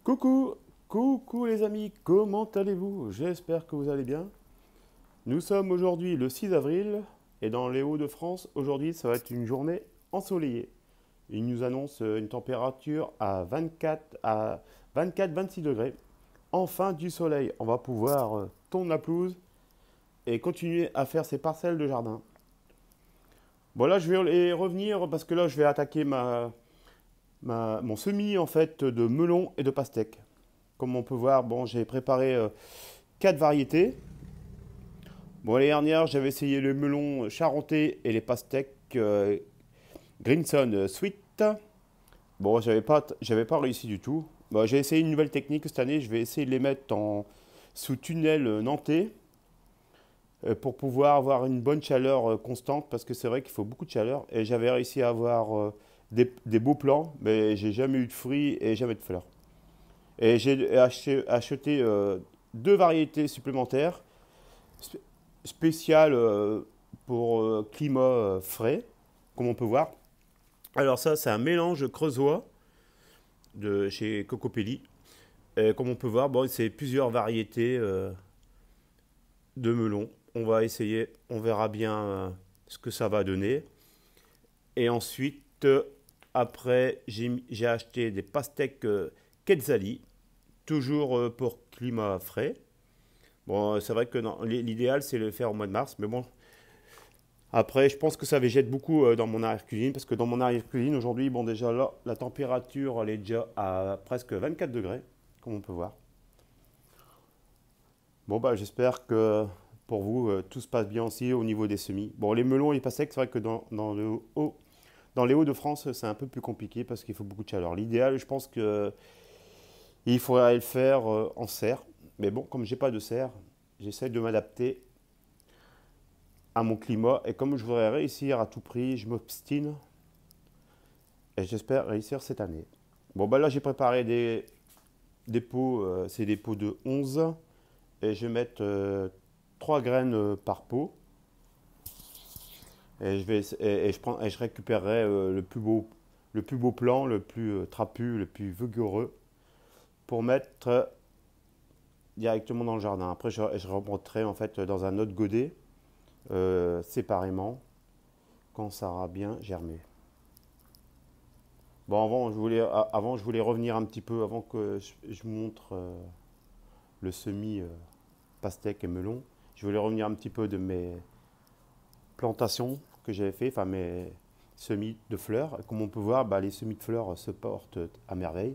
Coucou, coucou les amis, comment allez-vous? J'espère que vous allez bien. Nous sommes aujourd'hui le 6 avril et dans les Hauts-de-France, aujourd'hui ça va être une journée ensoleillée. Il nous annonce une température à 24-26 degrés. Enfin du soleil, on va pouvoir tondre la pelouse et continuer à faire ses parcelles de jardin. Bon là je vais y revenir parce que là je vais attaquer mon semis en fait de melon et de pastèque. Comme on peut voir, bon, j'ai préparé 4 variétés. Bon, l'année dernière, j'avais essayé le melon charentais et les pastèques Grinson Sweet. Bon, j'avais pas réussi du tout. Bon, j'ai essayé une nouvelle technique cette année. Je vais essayer de les mettre sous tunnel nantais pour pouvoir avoir une bonne chaleur constante parce que c'est vrai qu'il faut beaucoup de chaleur. Et j'avais réussi à avoir des beaux plants, mais j'ai jamais eu de fruits et jamais de fleurs. Et j'ai acheté 2 variétés supplémentaires spéciales pour climat frais, comme on peut voir. Alors ça, c'est un mélange creusois de chez Cocopelli. Et comme on peut voir, bon, c'est plusieurs variétés de melons. On va essayer, on verra bien ce que ça va donner. Et ensuite, après, j'ai acheté des pastèques Quetzali, toujours pour climat frais. Bon, c'est vrai que l'idéal, c'est de le faire au mois de mars, mais bon. Après, je pense que ça végète beaucoup dans mon arrière-cuisine, parce que dans mon arrière-cuisine, aujourd'hui, bon, déjà là, la température, elle est déjà à presque 24 degrés, comme on peut voir. Bon, bah, j'espère que pour vous, tout se passe bien aussi au niveau des semis. Bon, les melons et les pastèques, c'est vrai que dans les Hauts-de-France, c'est un peu plus compliqué parce qu'il faut beaucoup de chaleur. L'idéal, je pense que il faudrait le faire en serre. Mais bon, comme j'ai pas de serre, j'essaie de m'adapter à mon climat. Et comme je voudrais réussir à tout prix, je m'obstine et j'espère réussir cette année. Bon, bah là, j'ai préparé des pots, c'est des pots de 11 et je vais mettre 3 graines par pot. Et je récupérerai le plus beau plan, le plus trapu, le plus vigoureux pour mettre directement dans le jardin. Après, je remonterai en fait dans un autre godet séparément quand ça aura bien germé. Bon, avant, je voulais revenir un petit peu, avant que je montre le semis pastèque et melon, je voulais revenir un petit peu de mes plantations que j'avais fait, enfin mes semis de fleurs. Comme on peut voir, bah, les semis de fleurs se portent à merveille.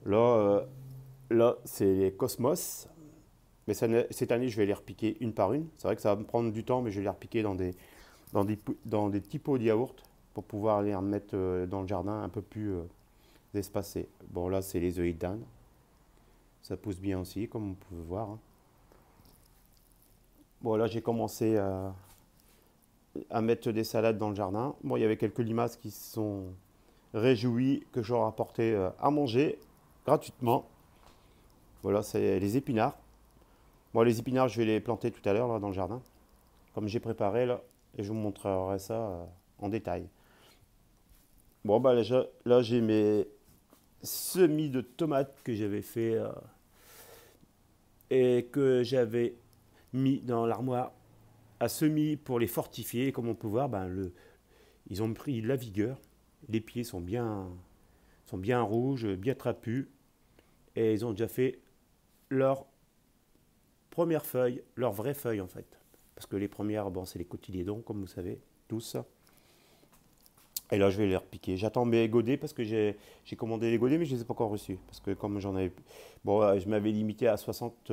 Là, là c'est les cosmos. Mais cette année, je vais les repiquer une par une. C'est vrai que ça va me prendre du temps, mais je vais les repiquer dans des petits pots de yaourt pour pouvoir les remettre dans le jardin un peu plus espacé. Bon, là, c'est les œillets d'Inde. Ça pousse bien aussi, comme on peut voir, hein. Bon, là, j'ai commencé à mettre des salades dans le jardin. Bon, il y avait quelques limaces qui se sont réjouis que je leur apportais à manger gratuitement. Voilà, c'est les épinards. Bon, les épinards, je vais les planter tout à l'heure là dans le jardin, comme j'ai préparé là, et je vous montrerai ça en détail. Bon, bah là j'ai mes semis de tomates que j'avais fait et que j'avais mis dans l'armoire à semis pour les fortifier. Comme on peut voir, ben, ils ont pris la vigueur. Les pieds sont bien rouges, bien trapus, et ils ont déjà fait leur première feuille, leur vraie feuille en fait. Parce que les premières, bon, c'est les cotylédons, comme vous savez, tous. Et là, je vais les repiquer. J'attends mes godets parce que j'ai commandé les godets, mais je ne les ai pas encore reçus. Parce que comme j'en avais. Bon, je m'avais limité à 60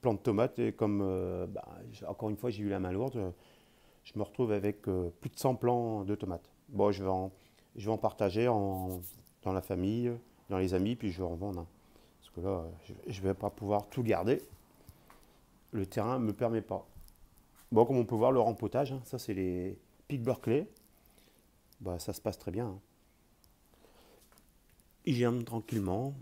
plants de tomates. Et comme, bah, encore une fois, j'ai eu la main lourde, je me retrouve avec plus de 100 plants de tomates. Bon, je vais en partager dans la famille, dans les amis, puis je vais en vendre, hein. Parce que là, je ne vais pas pouvoir tout garder. Le terrain ne me permet pas. Bon, comme on peut voir, le rempotage, hein, ça, c'est les pics Berkeley. Bah, ça se passe très bien, hein. Il germe tranquillement.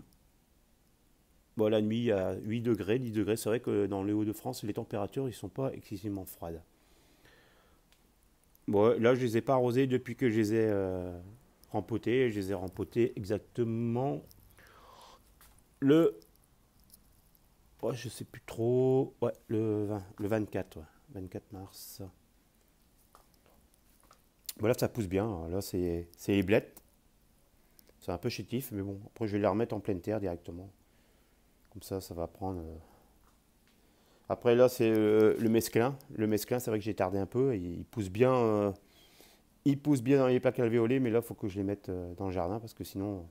Bon, la nuit, à 8 degrés, 10 degrés. C'est vrai que dans les Hauts-de-France, les températures ne sont pas excessivement froides. Bon, là, je ne les ai pas arrosés depuis que je les ai rempotés. Je les ai rempotés exactement le... Ouais, je sais plus trop. Ouais, le 24, ouais. 24 mars. Voilà, ça pousse bien. Là, c'est les blettes. C'est un peu chétif, mais bon. Après, je vais les remettre en pleine terre directement. Comme ça va prendre. Après, là, c'est le mesclin. Le mesclin, c'est vrai que j'ai tardé un peu. Il pousse bien. Il pousse bien dans les plaques alvéolées, mais là, il faut que je les mette dans le jardin parce que sinon,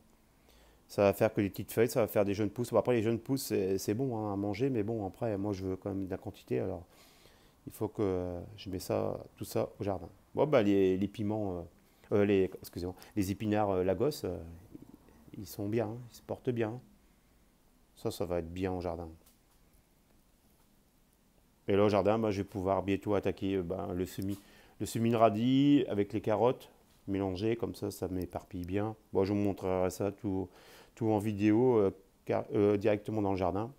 ça va faire que des petites feuilles, ça va faire des jeunes pousses. Bon, après, les jeunes pousses, c'est bon hein, à manger, mais bon, après, moi, je veux quand même de la quantité. Alors, il faut que je mets ça, tout ça au jardin. Bon, bah, les piments, excusez-moi, les épinards Lagos, ils sont bien, hein, ils se portent bien. Ça va être bien au jardin. Et là, au jardin, bah, je vais pouvoir bientôt attaquer bah, le semis de radis avec les carottes mélangées, comme ça m'éparpille bien. Bon, je vous montrerai ça tout en vidéo directement dans le jardin.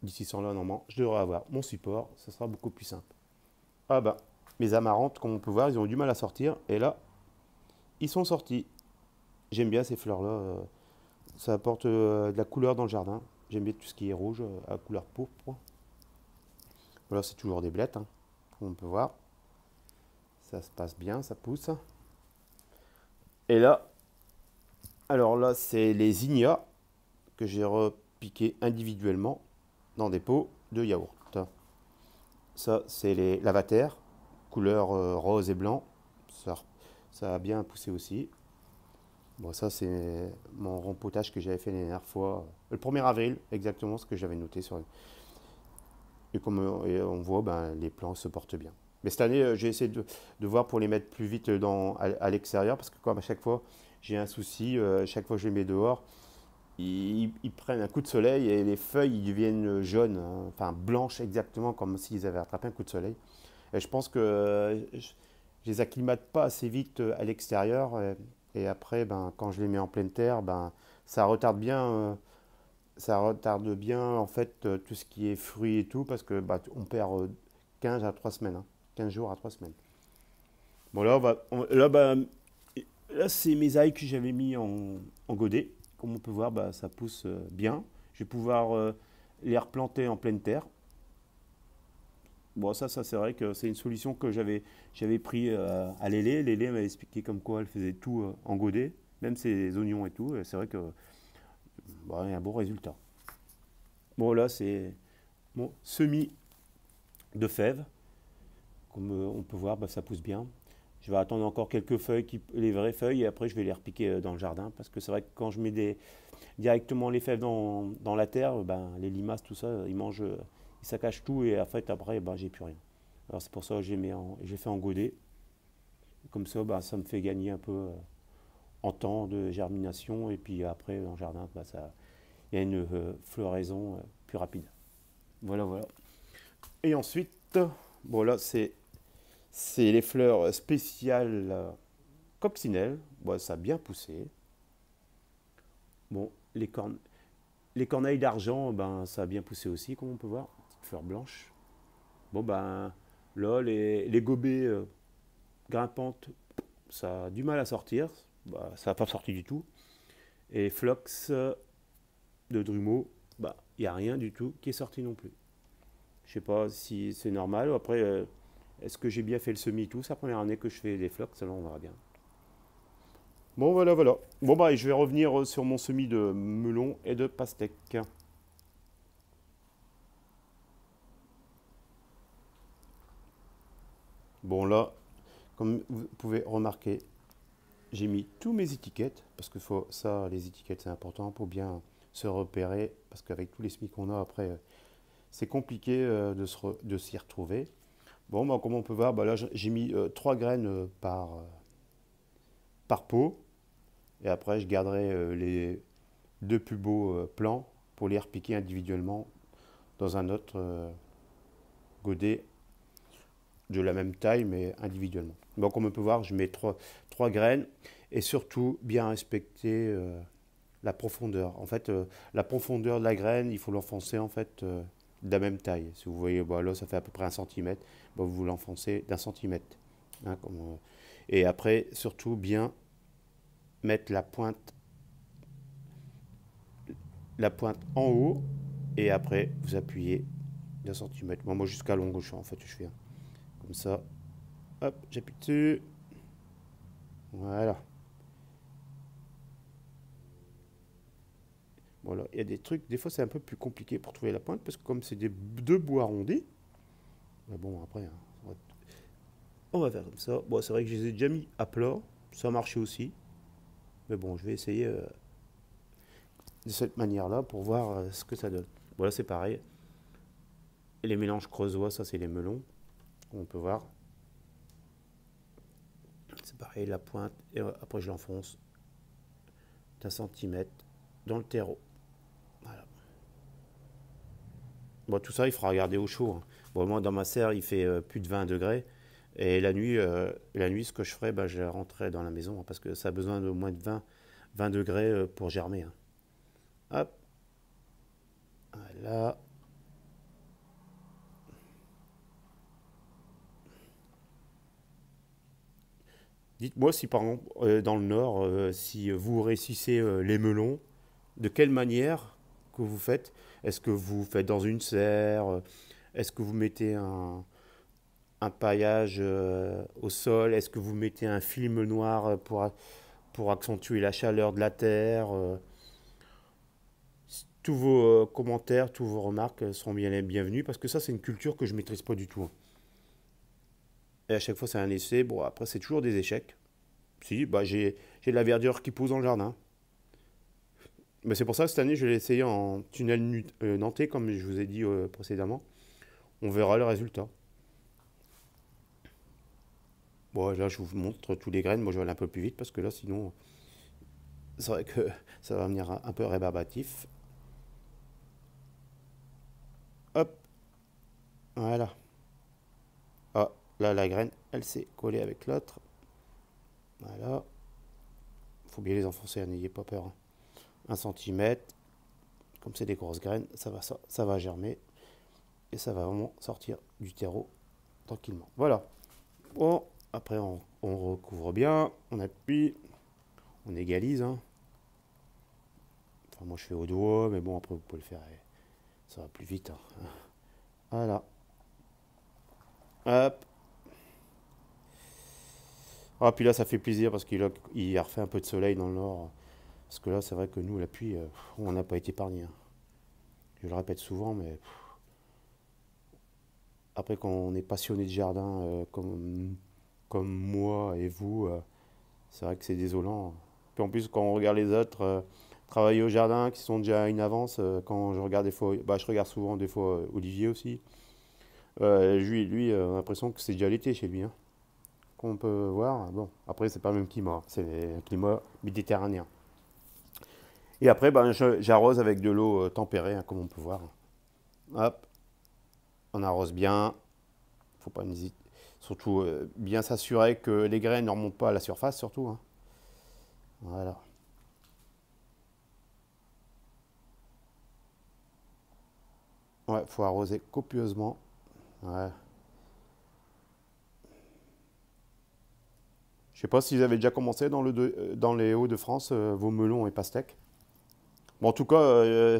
D'ici ce là, normalement, je devrais avoir mon support, ça sera beaucoup plus simple. Ah bah, mes amarantes, comme on peut voir, ils ont eu du mal à sortir, et là, ils sont sortis. J'aime bien ces fleurs-là, ça apporte de la couleur dans le jardin. J'aime bien tout ce qui est rouge, à couleur pourpre. Voilà, c'est toujours des blettes, hein, comme on peut voir. Ça se passe bien, ça pousse. Et là, alors là, c'est les zinnias que j'ai repiqués individuellement dans des pots de yaourt. Ça, c'est les lavataires, couleur rose et blanc. Ça a bien poussé aussi. Bon, ça, c'est mon rempotage que j'avais fait la dernière fois, le 1er avril, exactement ce que j'avais noté sur. Et comme on voit, ben, les plants se portent bien. Mais cette année, j'ai essayé de voir pour les mettre plus vite à l'extérieur, parce que comme à chaque fois, j'ai un souci, chaque fois que je les mets dehors, ils prennent un coup de soleil et les feuilles ils deviennent jaunes, hein, enfin blanches exactement comme s'ils avaient attrapé un coup de soleil. Et je pense que je les acclimate pas assez vite à l'extérieur et après, ben, quand je les mets en pleine terre, ben, ça retarde bien, en fait tout ce qui est fruits et tout parce que bah, on perd 15 à 3 semaines, hein, 15 jours à 3 semaines. Bon là, là c'est mes ails que j'avais mis en godet. Comme on peut voir, bah, ça pousse bien. Je vais pouvoir les replanter en pleine terre. Bon, ça c'est vrai que c'est une solution que j'avais pris à Lélé. Lélé m'avait expliqué comme quoi elle faisait tout en godet, même ses oignons et tout. Et c'est vrai que bah, il y a un bon résultat. Bon, là, c'est mon semis de fèves. Comme on peut voir, bah, ça pousse bien. Je vais attendre encore quelques feuilles, les vraies feuilles, et après je vais les repiquer dans le jardin. Parce que c'est vrai que quand je mets directement les fèves dans la terre, ben, les limaces, tout ça, ils mangent, ils saccagent tout, et en fait, après, ben, j'ai plus rien. Alors c'est pour ça que j'ai fait en godet. Comme ça, ben, ça me fait gagner un peu en temps de germination, et puis après, dans le jardin, ben, il y a une floraison plus rapide. Voilà, voilà. Et ensuite, bon là, c'est les fleurs spéciales coccinelles. Bon, ça a bien poussé. Bon, les corneilles d'argent, ben, ça a bien poussé aussi, comme on peut voir. Petite fleur blanche. Bon, ben, là, les gobets grimpantes, ça a du mal à sortir. Bah, ça n'a pas sorti du tout. Et phlox de Drumeau, bah, il n'y a rien du tout qui est sorti non plus. Je sais pas si c'est normal. Après, est-ce que j'ai bien fait le semis et tout? C'est la première année que je fais des phlox, alors on verra bien. Bon, voilà, voilà. Bon, bah, je vais revenir sur mon semis de melon et de pastèque. Bon, là, comme vous pouvez remarquer, j'ai mis tous mes étiquettes, parce que les étiquettes, c'est important pour bien se repérer, parce qu'avec tous les semis qu'on a après, c'est compliqué de s'y retrouver. Bon, bah, comme on peut voir, bah, là, j'ai mis 3 graines par pot. Et après, je garderai les deux plus beaux plants pour les repiquer individuellement dans un autre godet de la même taille, mais individuellement. Donc, comme on peut voir, je mets 3 graines et surtout bien respecter la profondeur. En fait, la profondeur de la graine, il faut l'enfoncer en fait de la même taille. Si vous voyez, bah, là, ça fait à peu près 1 cm. Bah, vous l'enfoncez d'1 cm. Hein, et après, surtout bien mettre la pointe la pointe en haut et après vous appuyez d'un centimètre. Moi jusqu'à l'ongauche en fait je fais comme ça. Hop, j'appuie dessus. Voilà. Voilà, il y a des trucs, des fois c'est un peu plus compliqué pour trouver la pointe parce que comme c'est deux bouts arrondis, mais bon après, hein, on va faire comme ça. Bon, c'est vrai que je les ai déjà mis à plat, ça a marché aussi, mais bon, je vais essayer de cette manière-là pour voir ce que ça donne. Voilà, c'est pareil. Et les mélanges creusois, ça c'est les melons, comme on peut voir. C'est pareil, la pointe, et après je l'enfonce d'un centimètre dans le terreau. Voilà. Bon, tout ça, il faudra regarder au chaud, hein. Bon, moi, dans ma serre, il fait plus de 20 degrés. Et la nuit, ce que je ferai, bah, je rentrerai dans la maison, hein, parce que ça a besoin de moins de 20 degrés pour germer, hein. Hop, voilà. Dites-moi si, par exemple, dans le nord, si vous réussissez les melons, de quelle manière que vous faites? Est-ce que vous faites dans une serre? Est-ce que vous mettez un paillage au sol? Est-ce que vous mettez un film noir pour accentuer la chaleur de la terre? Tous vos commentaires, tous vos remarques seront bien les bienvenus parce que ça, c'est une culture que je maîtrise pas du tout, hein. Et à chaque fois, c'est un essai. Bon, après, c'est toujours des échecs. Si, bah, j'ai de la verdure qui pousse dans le jardin. Mais c'est pour ça que cette année, je l'ai essayé en tunnel nantais, comme je vous ai dit précédemment. On verra le résultat. Bon, là, je vous montre tous les graines. Moi, je vais aller un peu plus vite parce que là, sinon, c'est vrai que ça va venir un peu rébarbatif. Hop, voilà. Ah, là, la graine, elle s'est collée avec l'autre. Voilà. Faut bien les enfoncer, hein, n'ayez pas peur, hein. 1 centimètre. Comme c'est des grosses graines, ça va germer. Et ça va vraiment sortir du terreau tranquillement. Voilà. Bon, après, on recouvre bien. On appuie. On égalise, hein. Enfin, moi, je fais au doigt. Mais bon, après, vous pouvez le faire. Ça va plus vite, hein. Voilà. Hop. Ah, puis là, ça fait plaisir parce qu'il a refait un peu de soleil dans le nord. Parce que là, c'est vrai que nous, la pluie, on n'a pas été épargné, hein. Je le répète souvent, mais après, quand on est passionné de jardin comme moi et vous, c'est vrai que c'est désolant. Puis en plus, quand on regarde les autres travailler au jardin, qui sont déjà à une avance, quand je regarde des fois, bah, je regarde souvent des fois Olivier aussi. On a l'impression que c'est déjà l'été chez lui, hein. Comme on peut voir, bon, après, c'est pas le même climat, c'est un climat méditerranéen. Et après, ben, j'arrose avec de l'eau tempérée, hein, comme on peut voir. Hop, on arrose bien. Faut pas hésiter. Surtout, bien s'assurer que les graines ne remontent pas à la surface, surtout, hein. Voilà. Ouais, faut arroser copieusement. Ouais. Je sais pas si vous avez déjà commencé dans les Hauts-de-France, vos melons et pastèques. Bon, en tout cas,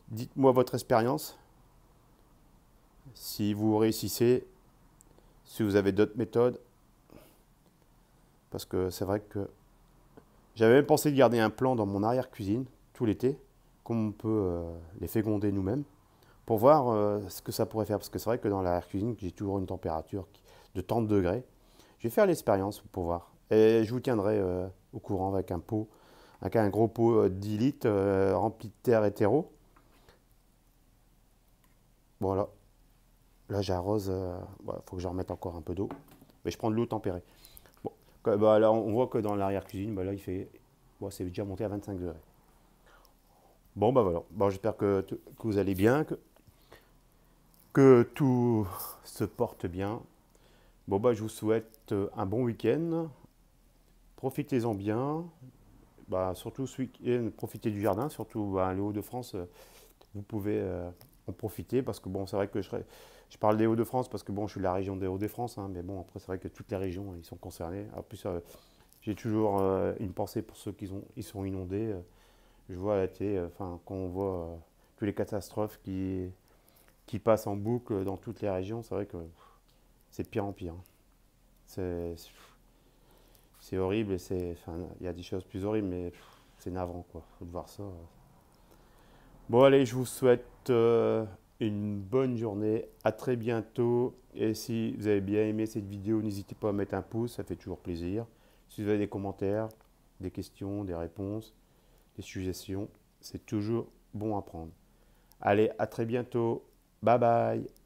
dites-moi votre expérience. Si vous réussissez, si vous avez d'autres méthodes. Parce que c'est vrai que j'avais même pensé de garder un plan dans mon arrière-cuisine tout l'été, comme on peut les féconder nous-mêmes, pour voir ce que ça pourrait faire. Parce que c'est vrai que dans l'arrière-cuisine, j'ai toujours une température de 30 degrés. Je vais faire l'expérience pour voir. Et je vous tiendrai au courant avec un pot, avec un gros pot 10 litres rempli de terre et terreau. Voilà. Là, j'arrose. Voilà, faut que j'en remette encore un peu d'eau. Mais je prends de l'eau tempérée. Bon, bah, là, on voit que dans l'arrière-cuisine, bah, là, bon, c'est déjà monté à 25 degrés. Bon, bah voilà. Bon, j'espère que vous allez bien, que tout se porte bien. Bon, bah, je vous souhaite un bon week-end. Profitez-en bien. Bah, surtout ce week-end, profitez du jardin. Surtout bah, les Hauts-de-France, vous pouvez en profiter. Parce que bon, c'est vrai que je parle des Hauts-de-France parce que bon, je suis de la région des Hauts-de-France, hein, mais bon, après, c'est vrai que toutes les régions, ils sont concernés. En plus, j'ai toujours une pensée pour ceux ils sont inondés. Je vois à la télé, enfin, quand on voit toutes les catastrophes qui passent en boucle dans toutes les régions, c'est vrai que c'est de pire en pire. C'est c'est horrible et enfin, il y a des choses plus horribles, mais c'est navrant, quoi, de voir ça. Bon, allez, je vous souhaite une bonne journée. À très bientôt. Et si vous avez bien aimé cette vidéo, n'hésitez pas à mettre un pouce, ça fait toujours plaisir. Si vous avez des commentaires, des questions, des réponses, des suggestions, c'est toujours bon à prendre. Allez, à très bientôt. Bye bye.